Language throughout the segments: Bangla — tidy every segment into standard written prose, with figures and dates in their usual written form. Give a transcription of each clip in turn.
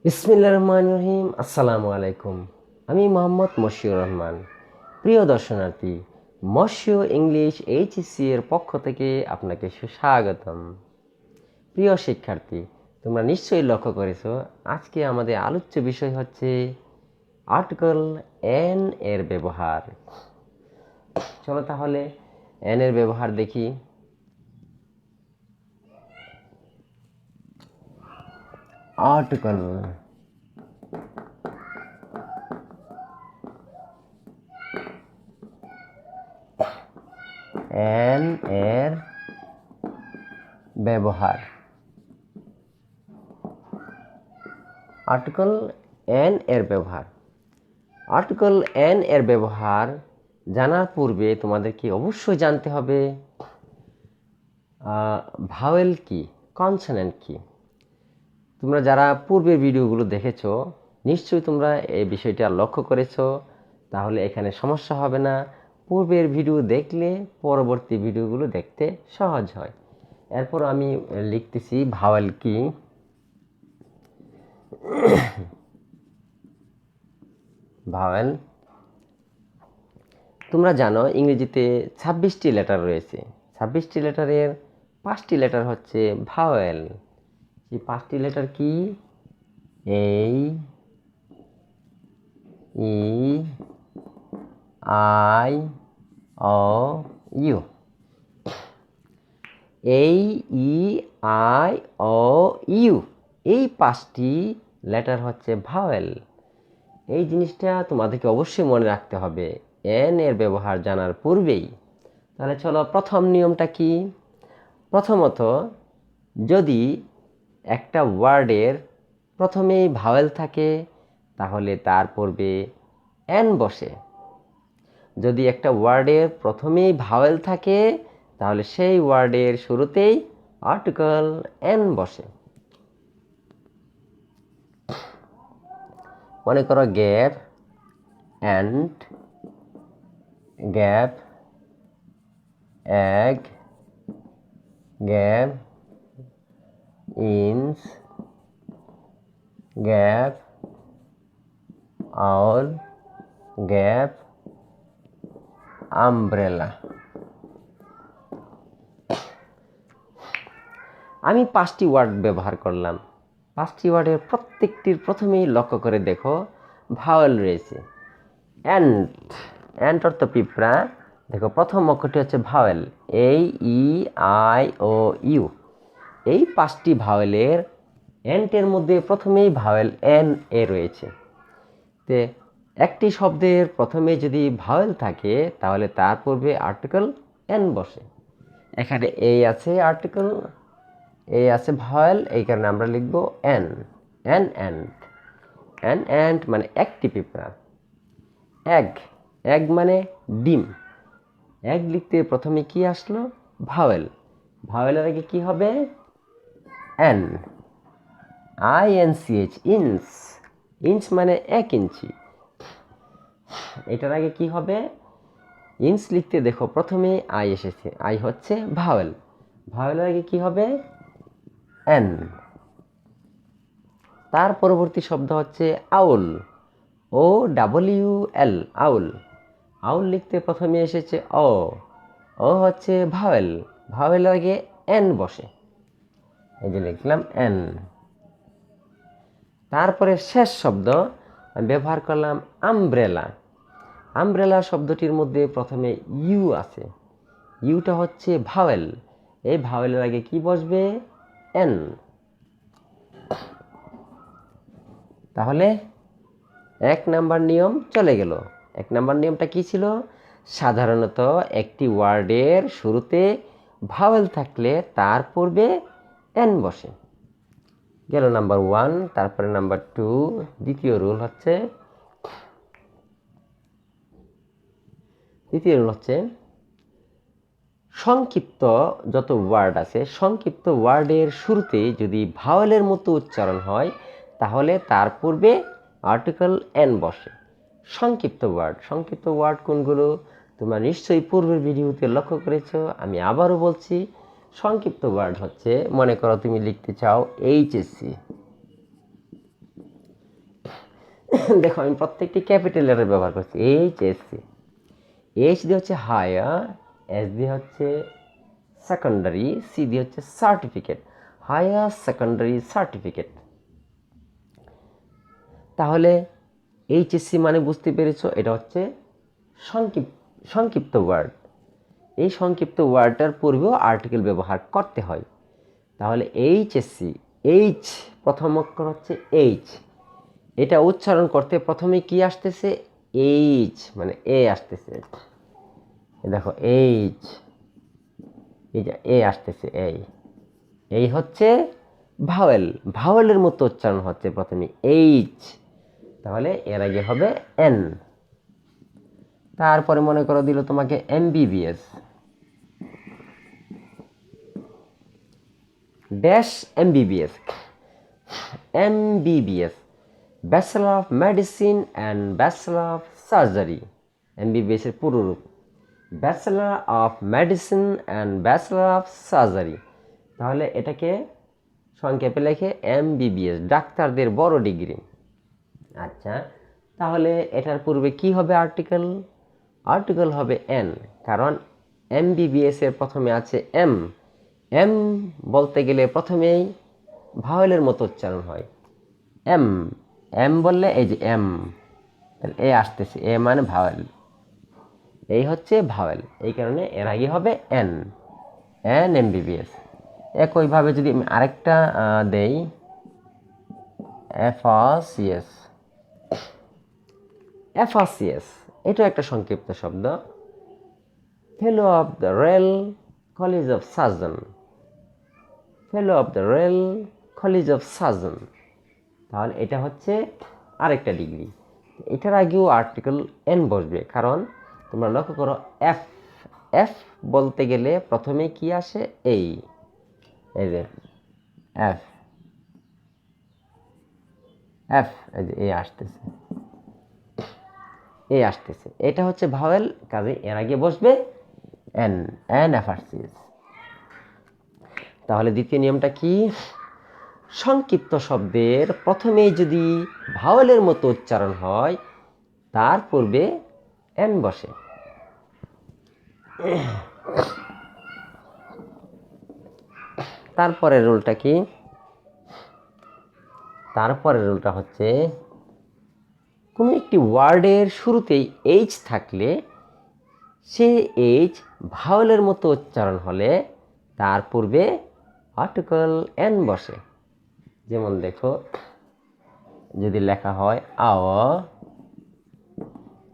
বিসমিল্লাহির রহমানির রহিম। আসসালামু আলাইকুম। আমি মোহাম্মদ মশিউর রহমান। প্রিয় দর্শনার্থী, মশিউ ইংলিশ এইচএসসি এর পক্ষ থেকে আপনাকে সুস্বাগতম। প্রিয় শিক্ষার্থী, তোমরা নিশ্চয়ই লক্ষ্য করেছো আজকে আমাদের আলোচ্য বিষয় হচ্ছে আর্টিকেল এন এর ব্যবহার। চলো তাহলে এন এর ব্যবহার দেখি। আর্টিকেল এন এর ব্যবহার। আর্টিকেল এন এর ব্যবহার। আর্টিকেল এন এর ব্যবহার জানার পূর্বে তোমাদেরকে অবশ্যই জানতে হবে ভাওয়েল কি, কনসোনেন্ট কি। তোমরা যারা পূর্বের ভিডিওগুলো দেখেছো নিশ্চয়ই তোমরা এই বিষয়টা লক্ষ্য করেছো, তাহলে এখানে সমস্যা হবে না। পূর্বের ভিডিও দেখলে পরবর্তী ভিডিওগুলো দেখতে সহজ হয়। এরপর আমি লিখতেছি ভাওয়েল কি। ভাওয়েল, তোমরা জানো ইংরেজিতে 26টি লেটার রয়েছে। 26টি লেটারের 5টি লেটার হচ্ছে ভাওয়েল। এই 5টি লেটার কি? এই, ই, আই, ও, ইউ। এই, ই, আই, ও, ইউ, এই 5টি লেটার হচ্ছে ভাওয়েল। এই জিনিসটা তোমাদেরকে অবশ্যই মনে রাখতে হবে এন এর ব্যবহার জানার পূর্বেই। তাহলে চলো প্রথম নিয়মটা কি। প্রথমত, যদি একটা ওয়ার্ডের প্রথমেই ভাওয়েল থাকে তাহলে তার পূর্বে এন বসে। যদি একটা ওয়ার্ডের প্রথমেই ভাওয়েল থাকে তাহলে সেই ওয়ার্ডের শুরুতেই আর্টিকেল এন বসে। মনে করো gap, ant, gap, egg, gap, ইন্স, গ্যাপ, আউল, গ্যাপ, আমব্রেলা। আমি 5টি ওয়ার্ড ব্যবহার করলাম। 5টি ওয়ার্ডের প্রত্যেকটির প্রথমেই লক্ষ্য করে দেখো ভাওয়েল রয়েছে। অ্যান্ড, অ্যান্ড অর্থ পিঁপড়া। দেখো প্রথম অক্ষরটি হচ্ছে ভাওয়েল, এই, ই, আই, ও, ইউ। এই 5টি ভাওয়েলের এন্টের মধ্যে প্রথমেই ভাওয়েল এন এ রয়েছে। তে একটি শব্দের প্রথমে যদি ভাওয়েল থাকে তাহলে তার পূর্বে আর্টিকেল এন বসে। এখানে এই আছে আর্টিকেল, এই আছে ভাওয়েল, এই কারণে আমরা লিখব N. N and. N and মানে একটি পিঁপড়া। এগ, এগ মানে ডিম। এগ লিখতে প্রথমে কি আসলো? ভাওয়েল। ভাওয়েলের আগে কি হবে? এন। INCH, inch. ইঞ্চ মানে 1 ইঞ্চি। এটার আগে কি হবে? ইঞ্চ লিখতে দেখো প্রথমে আই এসেছে, আই হচ্ছে ভাওয়েল। ভাওয়েলের আগে কি হবে? এন। তার পরবর্তী শব্দ হচ্ছে আউল, OWL, আউল। আউল লিখতে প্রথমে এসেছে ও, ও হচ্ছে ভাওয়েল। ভাওয়েলের আগে এন বসে, এই যে লিখলাম এন। তারপরে শেষ শব্দ ব্যবহার করলাম আমব্রেলা। আমব্রেলা শব্দটির মধ্যে প্রথমে ইউ আছে, ইউটা হচ্ছে ভাওয়েল। এই ভাওয়েলের আগে কি বসবে? এন। তাহলে 1 নাম্বার নিয়ম চলে গেল। 1 নাম্বার নিয়মটা কি ছিল? সাধারণত একটি ওয়ার্ডের শুরুতে ভাওয়েল থাকলে তার পূর্বে এন বসে। গেল নাম্বার 1। তারপরে নাম্বার 2, দ্বিতীয় রুল হচ্ছে সংক্ষিপ্ত যত ওয়ার্ড আছে, সংক্ষিপ্ত ওয়ার্ডের শুরুতে যদি ভাওয়েলের মতো উচ্চারণ হয় তাহলে তার পূর্বে আর্টিকেল এন বসে। সংক্ষিপ্ত ওয়ার্ড কোনগুলো তোমরা নিশ্চয়ই পূর্বের ভিডিওতে লক্ষ্য করেছো। আমি আবারও বলছি, সংক্ষিপ্ত ওয়ার্ড হচ্ছে, মনে করো তুমি লিখতে চাও HSC, দেখো আমি প্রত্যেকটি ক্যাপিটাল লেটার ব্যবহার করছি, HSC। এইচ দিয়ে হচ্ছে হায়ার, এস দিয়ে হচ্ছে সেকেন্ডারি, সি দিয়ে হচ্ছে সার্টিফিকেট, হায়ার সেকেন্ডারি সার্টিফিকেট। তাহলে HSC মানে বুঝতে পেরেছো, এটা হচ্ছে সংক্ষিপ্ত ওয়ার্ড। এই সংক্ষিপ্ত ওয়ার্ডটার পূর্বেও আর্টিকেল ব্যবহার করতে হয়। তাহলে HSC, এইচ প্রথম অক্ষর হচ্ছে এইচ, এটা উচ্চারণ করতে প্রথমে কি আসতেছে, এইচ মানে এ আসতেছে। দেখো এইচ, এই যে এ আসতেছে, এই হচ্ছে ভাওয়েল, ভাওয়েলের মতো উচ্চারণ হচ্ছে প্রথমে এইচ, তাহলে এর আগে হবে এন। তারপরে মনে করো দিল তোমাকে MBBS, dash MBBS, MBBS, bachelor of medicine and bachelor of surgery. MBBS এর পুরো রূপ bachelor of medicine and bachelor of surgery. তাহলে এটাকে সংক্ষেপে লেখে MBBS, ডাক্তারদের বড় ডিগ্রি। আচ্ছা, তাহলে এটার পূর্বে কি হবে আর্টিকেল, আর্টিকেল হবে এন, কারণ MBBS এর প্রথমে আছে এম, এম বলতে গেলে প্রথমেই ভাওয়েলের মতো উচ্চারণ হয়, এম, এম বললে এই যে এম, এ আসতেছে, এ মানে ভাওয়েল, এই হচ্ছে ভাওয়েল, এই কারণে এর আগে হবে এন, এন MBBS। একইভাবে যদি আমি আরেকটা দেই, FRCS, FRCS এটা একটা সংক্ষিপ্ত শব্দ, ফেলো of the rail college of surgeon, fellow of the rail college of surgeon. তাহলে এটা হচ্ছে আরেকটা ডিগ্রি। এটার আগেও আর্টিকেল এন বসবে, কারণ তোমরা লক্ষ্য করো এফ, এফ বলতে গেলে প্রথমে কি আসে, এই যে এফ, এফ এই যে এ আসতেছে, এ আসতেছে, এটা হচ্ছে ভাওয়েল, কাজে এর আগে বসবে এন, এন FRCS। তাহলে দ্বিতীয় নিয়মটা কি, সংক্ষিপ্ত শব্দের প্রথমেই যদি ভাওয়েলের মতো উচ্চারণ হয় তার পূর্বে এন বসে। তারপরের রুলটা কি, তারপরের রুলটা হচ্ছে কোনো একটি ওয়ার্ডের শুরুতেই এইচ থাকলে সে এইচ ভাওয়েলের মতো উচ্চারণ হলে তার পূর্বে আর্টিকেল এন বসে। যেমন দেখো, যদি লেখা হয় আওয়া,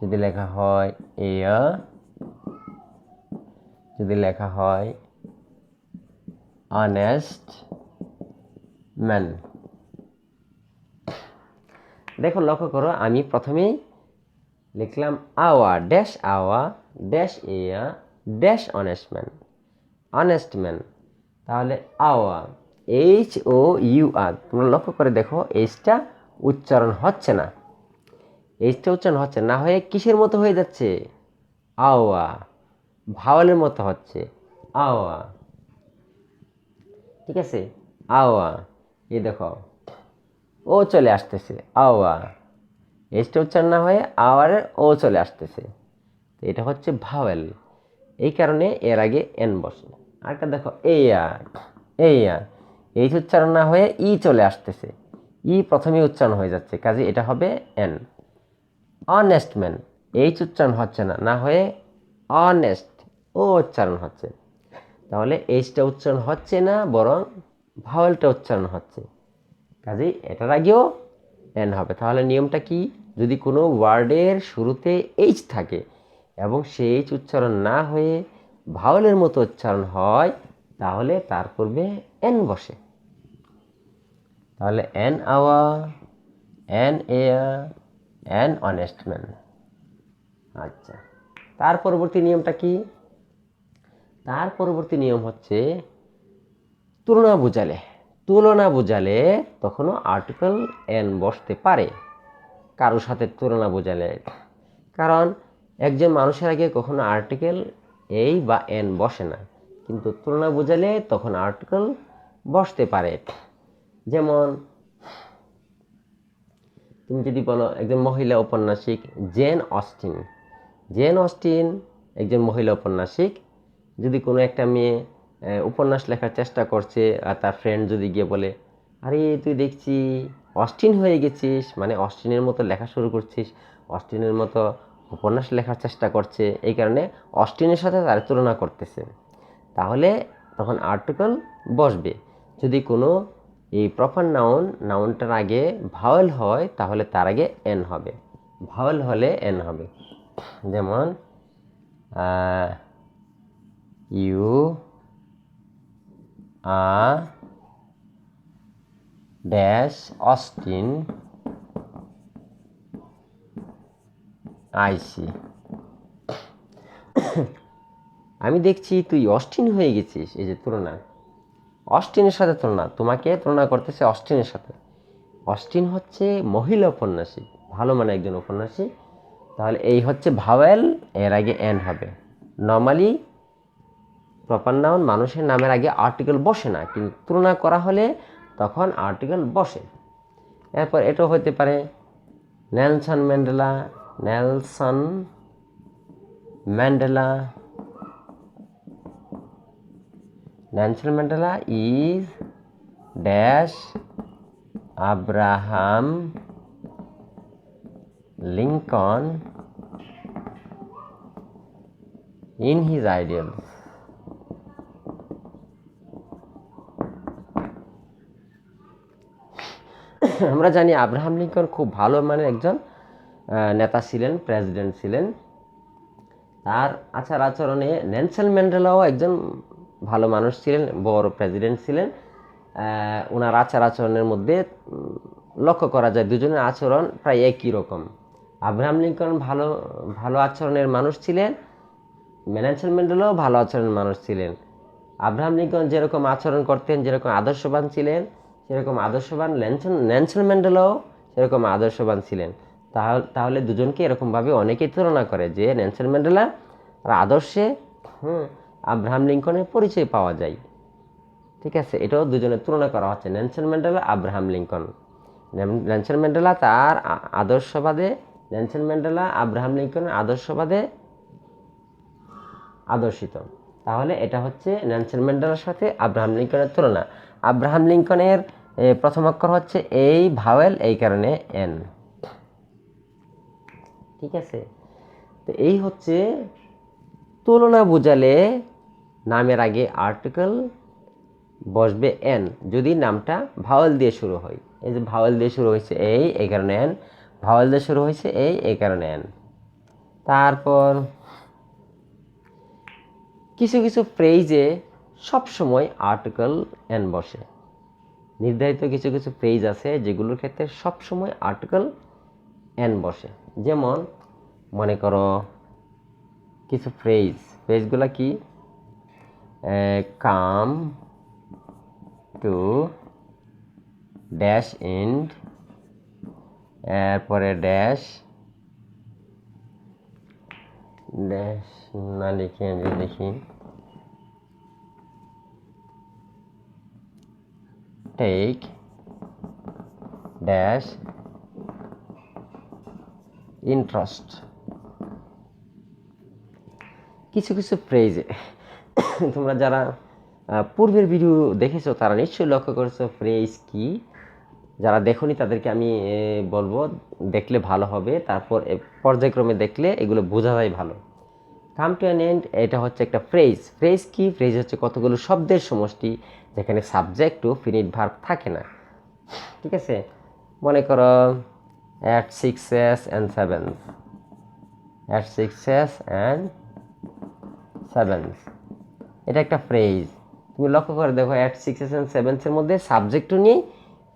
যদি লেখা হয় এয়া, যদি লেখা হয় অনেস্ট ম্যান। দেখো লক্ষ্য করো, আমি প্রথমেই লিখলাম আওয়া ড্যাশ আওয়া ড্যাশ এয়া dash honest man, honest man. তাহলে আওয়া, HOUR, তোমরা লক্ষ্য করে দেখো এইচটা উচ্চারণ হচ্ছে না, এইচটা উচ্চারণ হচ্ছে না হয়ে কিসের মতো হয়ে যাচ্ছে, আওয়া, ভাওয়ালের মতো হচ্ছে, আওয়া, ঠিক আছে, আওয়া। এই দেখো ও চলে আসতেছে, আওয়া, এইচটা উচ্চারণ না হয়ে আওয়ারের ও চলে আসতেছে, এটা হচ্ছে ভাওয়েল, এই কারণে এর আগে এন বসে। আরেকটা দেখো এয়া, এয়া, এইচ উচ্চারণ না হয়ে ই চলে আসতেছে, ই প্রথমে উচ্চারণ হয়ে যাচ্ছে, কাজে এটা হবে এন। অনেস্ট ম্যান, এইচ উচ্চারণ হচ্ছে না, না হয়ে অনেস্ট ও উচ্চারণ হচ্ছে, তাহলে এইচটা উচ্চারণ হচ্ছে না বরং ভাওয়েলটা উচ্চারণ হচ্ছে, কাজেই এটার আগেও এন হবে। তাহলে নিয়মটা কি, যদি কোনো ওয়ার্ডের শুরুতে এইচ থাকে এবং সেই এইচ উচ্চারণ না হয়ে ভাওয়েলের মতো উচ্চারণ হয় তাহলে তার পূর্বে এন বসে। তাহলে এন আওয়া, এন এয়া, এন অনেস্ট ম্যান। আচ্ছা, তার পরবর্তী নিয়মটা কি, তার পরবর্তী নিয়ম হচ্ছে তুলনা বোঝালে, তুলনা বোঝালে তখনও আর্টিকেল এন বসতে পারে কারোর সাথে তুলনা বোঝালে, কারণ একজন মানুষের আগে কখনো আর্টিকেল এই বা এন বসে না, কিন্তু তুলনা বোঝালে তখন আর্টিকেল তুমি যদি বলো একজন মহিলা ঔপন্যাসিক জেন অস্টিন, জেন অস্টিন একজন মহিলা ঔপন্যাসিক। যদি কোনো একটা মেয়ে উপন্যাস লেখার চেষ্টা করছে আর তার ফ্রেন্ড যদি গিয়ে বলে, আরে তুই দেখছি অস্টিন হয়ে গেছিস, মানে অস্টিনের মতো লেখা শুরু করছিস, অস্টিনের মতো উপন্যাস লেখার চেষ্টা করছে, এই কারণে অস্টিনের সাথে তার তুলনা করতেছে, তাহলে তখন আর্টিকেল বসবে। যদি কোনো এই প্রপার নাউনটার আগে ভাওয়েল হয় তাহলে তার আগে এন হবে, ভাওয়েল হলে এন হবে। যেমন ইউ ড্যাশ অস্টিন আইসি, আমি দেখছি তুই অস্টিন হয়ে গেছিস। এই যে তুলনা, অস্টিনের সাথে তুলনা, তোমাকে তুলনা করতেছে অস্টিনের সাথে। অস্টিন হচ্ছে মহিলা ঔপন্যাসিক, ভালো মানে একজন ঔপন্যাসিক, তাহলে এই হচ্ছে ভাওয়েল, এর আগে এন হবে। নর্মালি প্রপার নাউন মানুষের নামের আগে আর্টিকেল বসে না, কিন্তু তুলনা করা হলে তখন আর্টিকেল বসে। এরপর এটাও হতে পারে Nelson Mandela, Nelson Mandela, Nelson Mandela is dash Abraham Lincoln in his ideals. আমরা জানি আব্রাহাম লিঙ্কন খুব ভালো মানে একজন নেতা ছিলেন, প্রেসিডেন্ট ছিলেন। তার আচার আচরণে নেলসন ম্যান্ডেলাও একজন ভালো মানুষ ছিলেন, বড় প্রেসিডেন্ট ছিলেন। ওনার আচার আচরণের মধ্যে লক্ষ্য করা যায় দুজনের আচরণ প্রায় একই রকম। আব্রাহাম লিঙ্কন ভালো ভালো আচরণের মানুষ ছিলেন, নেলসন ম্যান্ডেলাও ভালো আচরণের মানুষ ছিলেন। আব্রাহাম লিঙ্কন যেরকম আচরণ করতেন, যেরকম আদর্শবান ছিলেন, সেরকম আদর্শবান নেলসন ম্যান্ডেলাও সেরকম আদর্শবান ছিলেন। তাহলে দুজনকে এরকমভাবে অনেকেই তুলনা করে যে নেলসন ম্যান্ডেলা আর আদর্শে আব্রাহাম লিঙ্কনের পরিচয় পাওয়া যায়। ঠিক আছে, এটাও দুজনের তুলনা করা হচ্ছে, Nelson Mandela Abraham Lincoln. Nelson Mandela তার আদর্শবাদে, নেলসন ম্যান্ডেলা আব্রাহাম লিঙ্কনের আদর্শবাদে আদর্শিত। তাহলে এটা হচ্ছে নেলসন ম্যান্ডেলার সাথে আব্রাহাম লিঙ্কনের তুলনা। আব্রাহাম লিঙ্কনের প্রথম অক্ষর হচ্ছে এই ভাওয়েল, এই কারণে এন। ঠিক আছে, তো এই হচ্ছে তুলনা বোঝালে নামের আগে আর্টিকেল বসবে এন যদি নামটা ভাওয়েল দিয়ে শুরু হয়। এই যে ভাওয়েল দিয়ে শুরু হয়েছে এই কারণে এন, ভাওয়েল দিয়ে শুরু হয়েছে এই কারণে এন। তারপর কিছু কিছু ফ্রেজে সবসময় আর্টিকেল এন বসে। নির্ধারিত কিছু কিছু ফ্রেজ আছে যেগুলোর ক্ষেত্রে সবসময় আর্টিকেল এন বসে। যেমন মনে করো কিছু ফ্রেজগুলো কি, কাম টু ড্যাশ এন্ড, এরপরে ড্যাশ ড্যাশ না লিখে লিখি টেক ড্যাশ ইন্টারেস্ট। কিছু কিছু ফ্রেজে তোমরা যারা পূর্বের ভিডিও দেখেছো তারা নিশ্চয়ই লক্ষ্য করেছো ফ্রেজ কি। যারা দেখোনি তাদেরকে আমি বলবো দেখলে ভালো হবে, তারপর পর্যায়ক্রমে দেখলে এগুলো বোঝা যায় ভালো। কাম টু অ্যান এন্ড এটা হচ্ছে একটা ফ্রেজ কি, ফ্রেজ হচ্ছে কতগুলো শব্দের সমষ্টি যেখানে সাবজেক্ট টু ফিনিট ভার্ব থাকে না। ঠিক আছে, মনে করো at 6s and 7s, at 6s and 7s, এটা একটা ফ্রেজ। তুমি লক্ষ্য করে দেখো at 6s and 7s এর মধ্যে সাবজেক্টও নেই,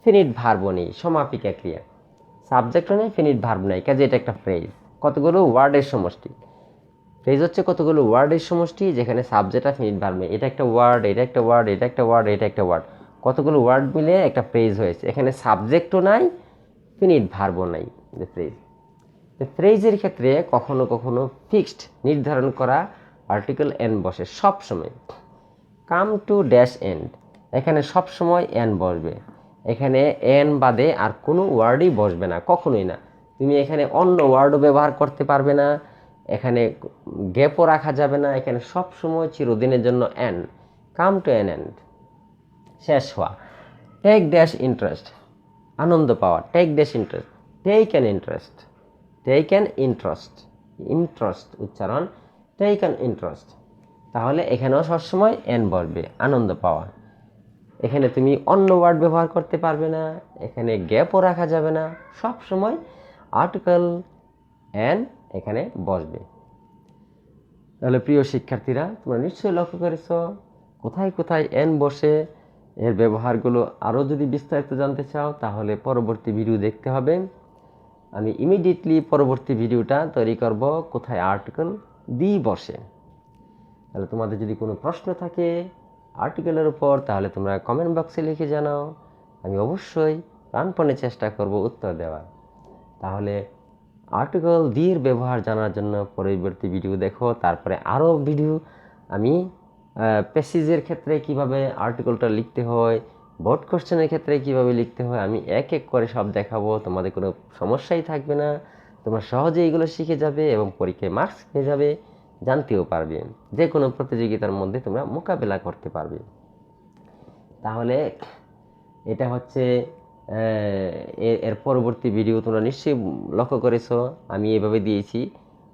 ফিনিট ভার্বও নেই, সমাপিকা ক্রিয়া। সাবজেক্টও নেই, ফিনিট ভার্ব নেই, কাজে এটা একটা ফ্রেজ। কতগুলো ওয়ার্ডের সমষ্টি। ফ্রেজ হচ্ছে কতগুলো ওয়ার্ডের সমষ্টি যেখানে সাবজেক্ট আর ফিনিট ভার্ব নেই। এটা একটা ওয়ার্ড, এটা একটা ওয়ার্ড, এটা একটা ওয়ার্ড, এটা একটা ওয়ার্ড, কতগুলো ওয়ার্ড মিলে একটা ফ্রেজ হয়েছে। এখানে সাবজেক্টও নাই, ফিনিট ভার্বও নাই। ফ্রেজের ক্ষেত্রে কখনো কখনো ফিক্সড নির্ধারণ করা আর্টিকেল এন বসে সব সময়। কাম টু ড্যাশ এন্ড, এখানে সব সময় এন বসবে। এখানে এন বাদে আর কোনো ওয়ার্ডই বসবে না, কখনোই না। তুমি এখানে অন্য ওয়ার্ডও ব্যবহার করতে পারবে না, এখানে গ্যাপও রাখা যাবে না। এখানে সব সময় চিরদিনের জন্য এন, কাম টু এন এন্ড, শেষ হওয়া। টেক ড্যাশ ইন্টারেস্ট, আনন্দ পাওয়া। Take dash interest, take an interest, take an interest, interest উচ্চারণ, টেক অ্যান ইন্টারেস্ট। তাহলে এখানেও সবসময় এন বসবে, আনন্দ পাওয়া। এখানে তুমি অন্য ওয়ার্ড ব্যবহার করতে পারবে না, এখানে গ্যাপও রাখা যাবে না, সব সময় আর্টিকেল এন এখানে বসবে। তাহলে প্রিয় শিক্ষার্থীরা, তোমরা নিশ্চয়ই লক্ষ্য করেছ কোথায় কোথায় এন বসে। এর ব্যবহারগুলো আরও যদি বিস্তারিত জানতে চাও তাহলে পরবর্তী ভিডিও দেখতে হবে। আমি ইমিডিয়েটলি পরবর্তী ভিডিওটা তৈরি করব কোথায় আর্টিকেল দি বসে। তাহলে তোমাদের যদি কোনো প্রশ্ন থাকে আর্টিকেলের উপর তাহলে তোমরা কমেন্ট বক্সে লিখে জানাও, আমি অবশ্যই প্রাণপণে চেষ্টা করব উত্তর দেওয়ার। তাহলে আর্টিকেল দির ব্যবহার জানার জন্য পরবর্তী ভিডিও দেখো। তারপরে আরও ভিডিও আমি প্যাসেজের ক্ষেত্রে কিভাবে আর্টিকেলটা লিখতে হয়, বোর্ড কোশ্চেনের ক্ষেত্রে কিভাবে লিখতে হয়, আমি এক এক করে সব দেখাবো। তোমাদের কোনো সমস্যাই থাকবে না, তোমরা সহজে এগুলো শিখে যাবে এবং পরীক্ষায় মার্কস পেয়ে যাবে, জানতেও পারবে, যে কোনো প্রতিযোগিতার মধ্যে তোমরা মোকাবেলা করতে পারবে। তাহলে এটা হচ্ছে এর পরবর্তী ভিডিও তোমরা নিশ্চয়ই লক্ষ্য করেছো, আমি এভাবে দিয়েছি,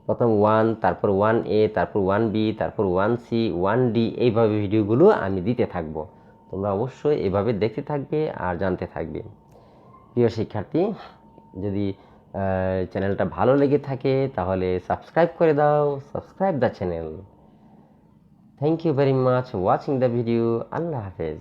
প্রথম 1, তারপর 1A, তারপর 1B, তারপর 1C, 1D, এইভাবে ভিডিওগুলো আমি দিতে থাকবো। তোমরা অবশ্যই এভাবে দেখতে থাকবে আর জানতে থাকবে। প্রিয় শিক্ষার্থী, যদি চ্যানেলটা ভালো লেগে থাকে তাহলে সাবস্ক্রাইব করে দাও, subscribe the channel. Thank you very much watching the video. আল্লাহ হাফেজ।